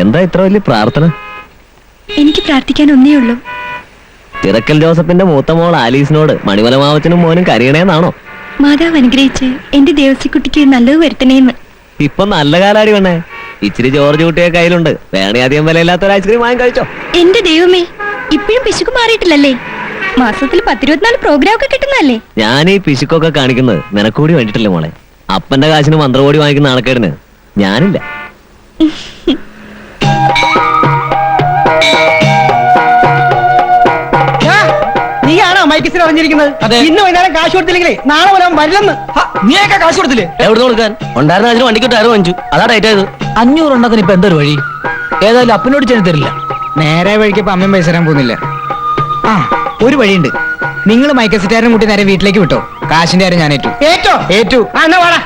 എന്താ ഇത്ര വലിയ പ്രാർത്ഥന? എനിക്ക് പ്രാർത്ഥിക്കാൻ ഒന്നേ ഉള്ളൂ. ചിറക്കൽ ജോസഫിന്റെ മൂത്ത മോൾ ആലീസിനോട് മണിമല മാവച്ചനും മോനും കരയണേന്നാണോ? മാതാവ് അനുഗ്രഹിച്ച് എന്റെ ദേവസിക്കുട്ടിക്ക് നല്ലത് വരുത്തണേന്ന്. ഇപ്പൊ നല്ല കാലാടി വേണേ. ഇച്ചിരി ജോർജ് കുട്ടിയെ കയ്യിലുണ്ട്. വേണേ അധികം വിലയില്ലാത്ത ഒരു ഐസ്ക്രീം വാങ്ങി കഴിച്ചോ. എന്റെ ദൈവമേ, ഇപ്പോഴും പിശുക്ക് മാറിയിട്ടില്ലല്ലേ? മാസത്തിൽ 10-24 പ്രോഗ്രാം ഒക്കെ കിട്ടുന്നല്ലേ? ഞാൻ ഈ പിശുക്കൊക്കെ കാണിക്കുന്നത് നിനക്കൂടി വേണ്ടിട്ടല്ലേ മോളെ. അപ്പന്റെ കാശിന് മന്ത്രകോടി വാങ്ങിക്കുന്ന ആൾക്കാരന് ഞാനില്ല. നീയാണോ മൈക്കിസിൽ അറിഞ്ഞിരിക്കുന്നത്? ഇന്ന് വൈകുന്നേരം കാശ് കൊടുത്തില്ലെങ്കിലേ നാളെ വരാൻ വരില്ലെന്ന്. നീയൊക്കെ കാശ് കൊടുത്തില്ലേ? എവിടെ കൊടുക്കാൻ? ഉണ്ടായിരുന്ന അതിന് വണ്ടിക്ക് ടയർ വാങ്ങിച്ചു. അതാ ഡേറ്റ് ആയത്. 500 എണ്ണത്തിന് ഇപ്പൊ എന്തൊരു വഴി? ഏതായാലും അപ്പനോട് ചെന്ന് തരില്ല. നേരെ വഴിക്കപ്പോ അമ്മയും പൈസ തരാൻ പോകുന്നില്ല. ആ ഒരു വഴിയുണ്ട്. നിങ്ങൾ മൈക്കസിറ്റാരും കൂട്ടി നേരെ വീട്ടിലേക്ക് വിട്ടോ. കാശിന്റെ കാര്യം ഞാൻ ഏറ്റു. ഏറ്റു. എന്നാ വാടാ.